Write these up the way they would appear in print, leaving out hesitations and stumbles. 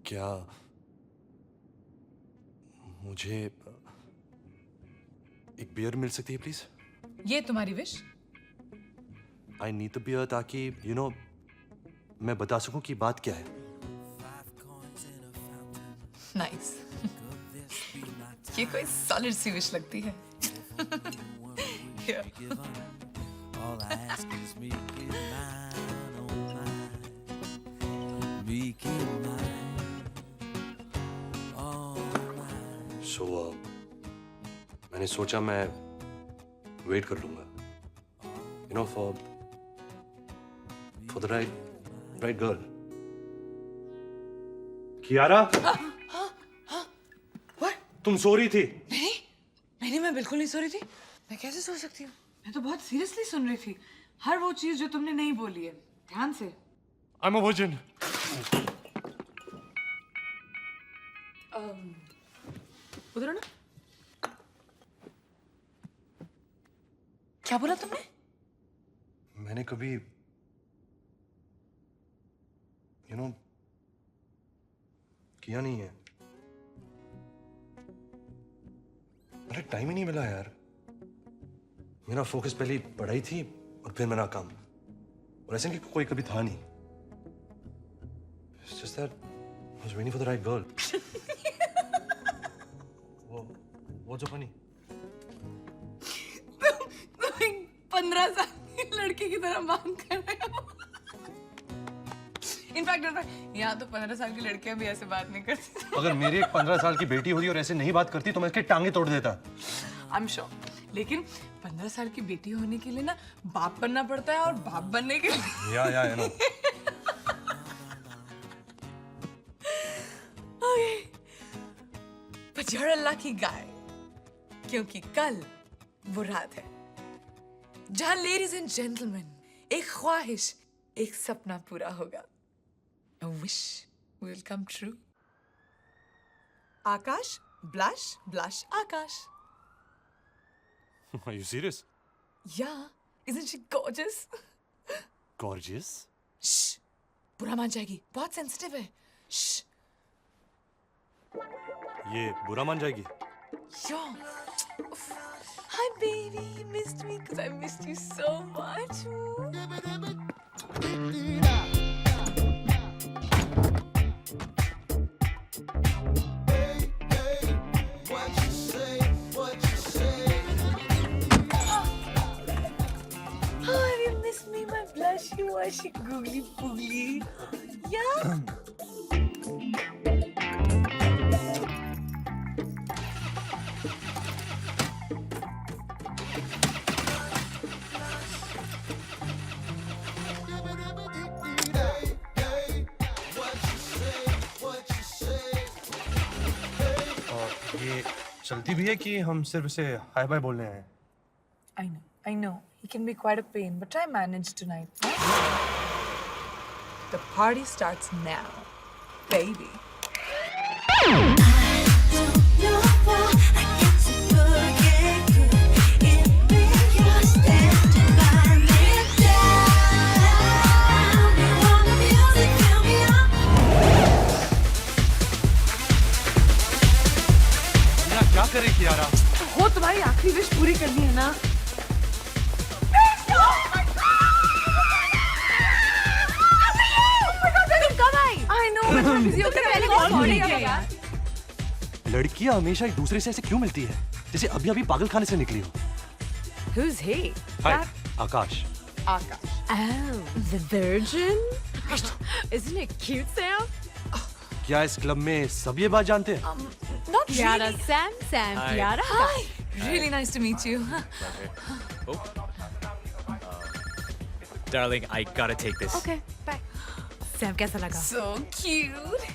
क्या मुझे एक बियर मिल सकती है प्लीज? ये तुम्हारी wish? I need the beer ताकि मैं बता सकूं कि बात क्या है। नाइस। ये कोई सॉलिड सी विश लगती है। All I ask is make it mine, oh mine. Make it mine, oh mine. सो मैंने सोचा मैं वेट कर लूंगा for the right girl. Kiara, तुम सो रही थी? नहीं, मैं बिल्कुल नहीं सो रही थी। मैं कैसे सो सकती हूँ? मैं तो बहुत सीरियसली सुन रही थी, हर वो चीज जो तुमने नहीं बोली है, ध्यान से। I'm a virgin. उधर ना। क्या बोला तुमने? मैंने कभी किया नहीं है। मुझे टाइम ही नहीं मिला यार। मेरा फोकस पहले पढ़ाई थी और फिर मेरा काम, और ऐसे कि कोई कभी था नहीं। It's just that I was waiting for the right girl. What's so funny? तुम एक 15 साल की लड़की की तरह बात कर रहे हो। इनफैक्ट यहाँ तो 15 साल की लड़कियां भी ऐसे बात नहीं करती। अगर मेरी एक 15 साल की बेटी होती और ऐसे नहीं बात करती तो मैं इसके टांगे तोड़ देता। I'm sure. लेकिन 15 साल की बेटी होने के लिए ना बाप बनना पड़ता है, और बाप बनने के लिए या But you're a lucky guy. क्योंकि कल वो रात है जहां लेडीज एंड जेंटलमैन एक ख्वाहिश, एक सपना पूरा होगा। A wish will come true. Akash, blush, Akash. Are you serious? Yeah, isn't she gorgeous? Gorgeous? Shh, बुरा मान जाएगी, बहुत सेंसिटिव है। Shh. ये बुरा मान जाएगी? Yo. Oof. Hi baby, you missed me because I missed you so much. Oh, have you missed me, my blushy, washy, googly poogly? Yeah. ये चलती भी है कि हम सिर्फ इसे हाय बाय बोलने आए हैं? I know. He can be quite a pain, but try manage tonight. The party starts now, baby. क्या करे कियारा? वो तुम्हारी आखिरी विश पूरी करनी है ना? लड़कियां हमेशा एक दूसरे से ऐसे क्यों मिलती है जैसे अभी अभी पागल खाने से निकली हो? Who's he? Hi, Akash. Akash. Oh, the virgin? Isn't it cute, Sam? क्या इस क्लब में सब ये बात जानते हैं? Not Kiara, really. Sam, Hi. Kiara. Hi. Really nice to meet you. Oh. Darling, I gotta take this. Okay, bye. Sam, कैसा लगा? So cute.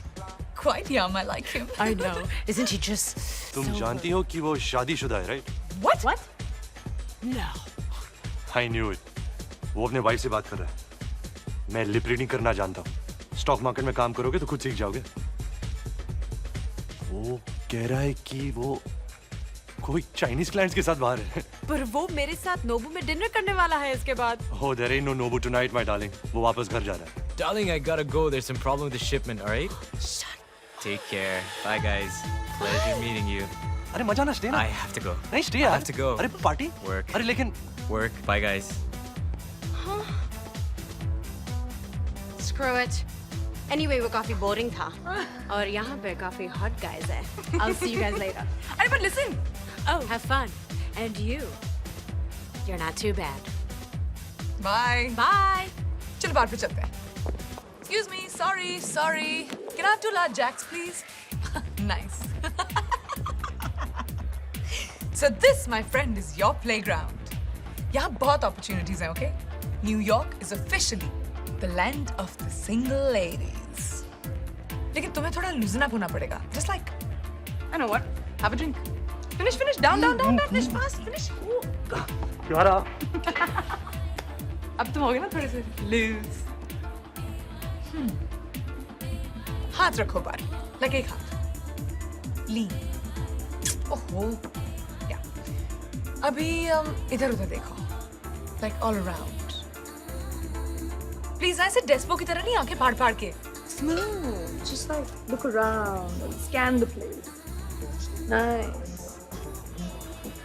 Quite young, I like him. I know. Isn't he just तुम so जानती हो कि वो शादीशुदा है, right? What? What? No. I knew it. वो अपने वाइफ से बात कर रहा है। मैं लिप रीडिंग करना जानता हूँ। स्टॉक मार्केट में काम करोगे तो खुद सीख जाओगे। वो कह रहा है कि वो कोई चाइनीज क्लाइंट्स के साथ बाहर है। पर वो मेरे साथ नोबू में डिनर करने वाला है इसके बाद। Oh, there ain't no Nobu tonight, my darling. वो वापस घर जा रहा है। Darling, I gotta go. There's some problem with the shipment, all right? Shut Take care. Bye, guys. Pleasure meeting you. अरे मजा ना, स्टे ना। I have to go. नहीं स्टे यार। have to go. अरे पार्टी? Work. अरे लेकिन Work. Bye, guys. Screw it. Anyway, वो काफी boring था. और यहाँ पे काफी hot guys हैं. I'll see you guys later. अरे but listen. Oh, have fun. And you. You're not too bad. Bye. Bye. चल बाहर पे चलते हैं. Excuse me. Sorry. Can I have 2 large jacks, please? Nice. So this, my friend, is your playground. यहाँ बहुत opportunities हैं, okay? New York is officially the land of the single ladies. लेकिन तुम्हें थोड़ा loosen up होना पड़ेगा. Just like, I know what. Have a drink. Finish. Down. Finish fast. Finish. यारा। अब तुम हो गए ना थोड़े से लूज. हाथ रखो बार. लगे एक हाथ. लीन. ओहो. या. अभी इधर उधर देखो. Like all around. Please ऐसे डेस्पो की तरह नहीं आंखें फाड़ के. Smooth. Just like look around and scan the place. Nice.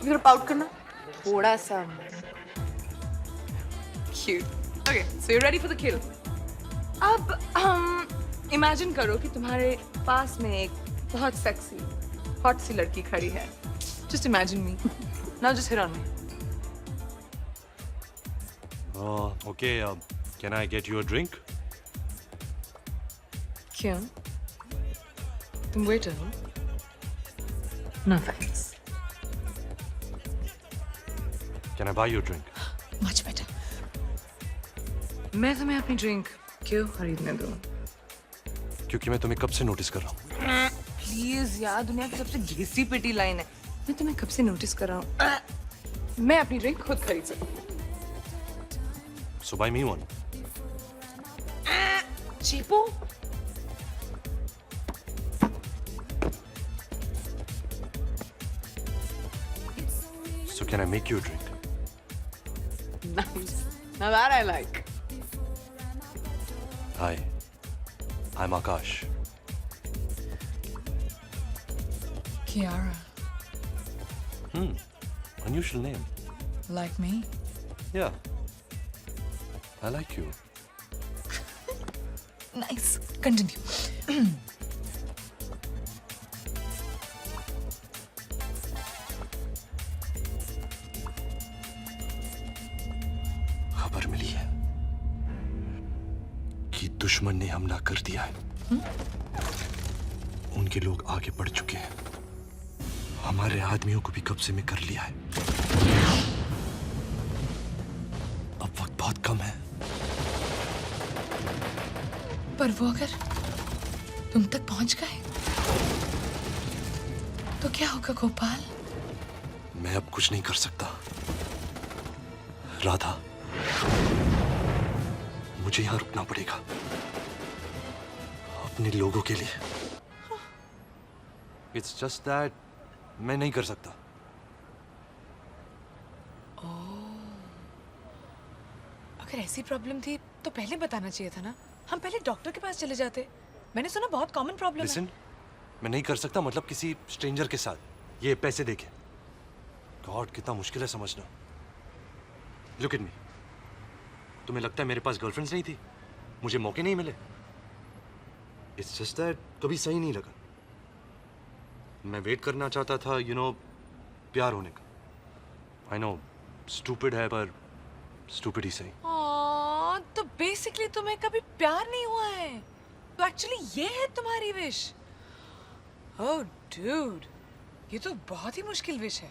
इधर पाउट करना. थोड़ा सा. Cute. Okay, so you're ready for the kill. अब imagine करो कि तुम्हारे पास में एक बहुत sexy, hot सी लड़की खड़ी है. Just imagine me. Now just hit on me. Okay, can I get you a drink? क्यों? तुम waiter हो? No thanks. Can I buy you a drink? Much better. मैं तुम्हें अपनी ड्रिंक क्यों खरीदने दूं? क्योंकि मैं तुम्हें कब से नोटिस कर रहा हूँ। प्लीज यार, दुनिया की सबसे घिसी पिटी लाइन है. मैं तुम्हें कब से नोटिस कर रहा हूँ. मैं अपनी ड्रिंक खुद खरीद सकूं. So buy me one. चीपो. So can I make you a drink? Nice. Now that I like. Hi, I'm Akash. Kiara. Unusual name. Like me? Yeah. I like you. Nice. Continue. खबर मिली है कि दुश्मन ने हमला कर दिया है. उनके लोग आगे बढ़ चुके हैं. हमारे आदमियों को भी कब्जे में कर लिया है. अब वक्त बहुत कम है. पर वो अगर तुम तक पहुंच गए तो क्या होगा गोपाल? मैं अब कुछ नहीं कर सकता. राधा, मुझे यहां रुकना पड़ेगा अपने लोगों के लिए. इट्स जस्ट दैट मैं नहीं कर सकता. अगर ऐसी प्रॉब्लम थी तो पहले बताना चाहिए था ना. हम पहले डॉक्टर के पास चले जाते. मैंने सुना बहुत कॉमन प्रॉब्लम है. लिसन, मैं नहीं कर सकता मतलब किसी स्ट्रेंजर के साथ. ये पैसे देके. गॉड, कितना मुश्किल है समझना. Look at me. तुम्हें लगता है मेरे पास गर्लफ्रेंड्स नहीं थी, मुझे मौके नहीं मिले? इट्स जस्ट दैट कभी सही नहीं लगा. मैं वेट करना चाहता था, यू नो, प्यार होने का. आई नो स्टूपिड है, पर स्टूपिड ही सही. तो बेसिकली तुम्हें कभी प्यार नहीं हुआ है. तो एक्चुअली ये है तुम्हारी विश. ओह डूड, ये तो बहुत ही मुश्किल विश है.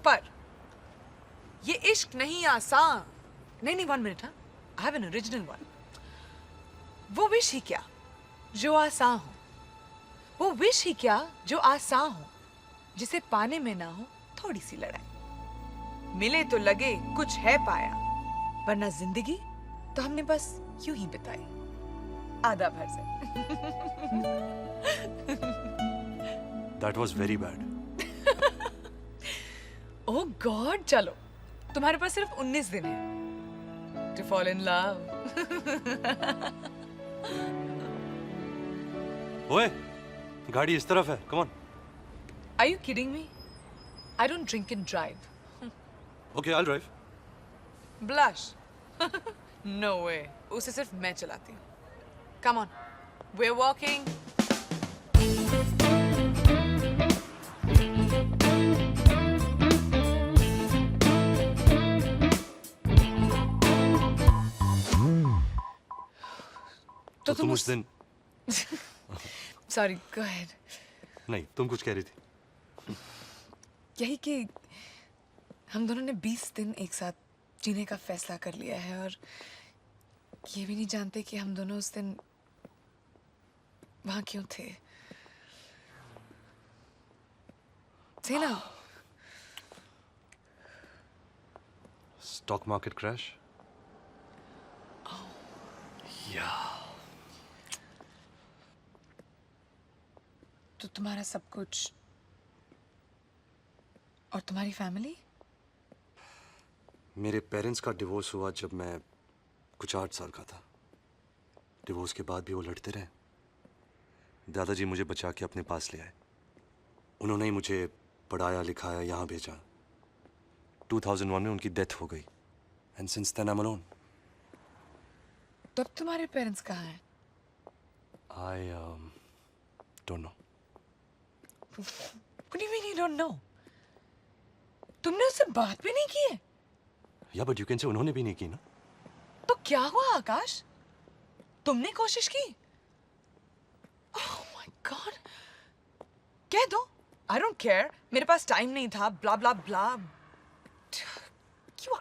पर ये इश्क नहीं आसान. नहीं 1 मिनट. हाँ, I have an original one. वो विश ही क्या जो आसान हो. वो विश ही क्या जो आसान हो, जिसे पाने में ना हो थोड़ी सी लड़ाई. मिले तो लगे कुछ है पाया, वरना जिंदगी तो हमने बस यूं ही बिताई आधा भर से. That was very bad. Oh God, चलो तुम्हारे पास सिर्फ 19 दिन है टू फॉल इन लव. ओए, गाड़ी इस तरफ है, come on. Are you kidding me? I don't drink and drive. Okay, I'll drive. Blush. No way. उसे सिर्फ मैं चलाती हूँ. Come on. We're walking. तो तुम उस दिन Sorry, go ahead. नहीं, तुम कुछ कह रही थी। यही कि हम दोनों ने 20 दिन एक साथ जीने का फैसला कर लिया है और ये भी नहीं जानते कि हम दोनों उस दिन वहां क्यों थे। Say now. Stock market crash. या तो तुम्हारा सब कुछ और तुम्हारी फैमिली? मेरे पेरेंट्स का डिवोर्स हुआ जब मैं कुछ 8 साल का था। डिवोर्स के बाद भी वो लड़ते रहे। दादाजी मुझे बचा के अपने पास ले आए। उन्होंने ही मुझे पढ़ाया लिखाया, यहाँ भेजा। 2001 में उनकी डेथ हो गई। And since then I am alone. तब तुम्हारे पेरेंट्स कहाँ हैं? I don't know. What do you mean you don't know? तुमने उससे बात भी नहीं की है? या बट यू कैन से उन्होंने भी नहीं की ना। तो क्या हुआ आकाश? तुमने कोशिश की? Oh my God! कह दो। I don't care. मेरे पास टाइम नहीं था। Blah blah blah. क्यों?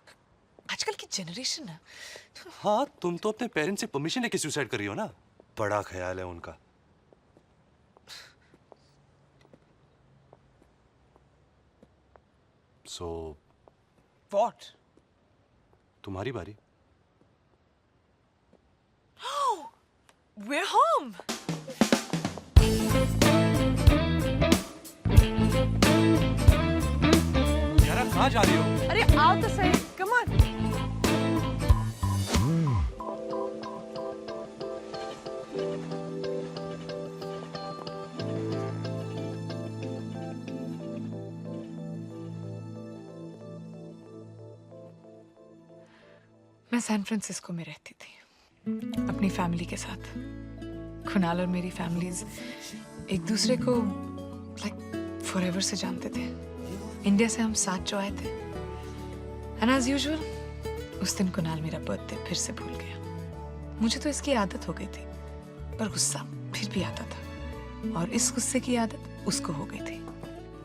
आजकल की जनरेशन है। हाँ, तुम तो अपने पेरेंट्स से परमिशन लेके सुसाइड कर रही हो ना। बड़ा ख्याल है उनका। So, What? तुम्हारी बारी। We're home. यारा, कहाँ जा रही हो? अरे आओ तो सही। Come on. मैं सैन फ्रांसिस्को में रहती थी अपनी फैमिली के साथ। कुणाल और मेरी फैमिलीज एक दूसरे को लाइक फॉरएवर से जानते थे। इंडिया से हम साथ जो आए थे। एंड एज यूजुअल उस दिन कुणाल मेरा बर्थडे फिर से भूल गया। मुझे तो इसकी आदत हो गई थी, पर गुस्सा फिर भी आता था और इस गुस्से की आदत उसको हो गई थी।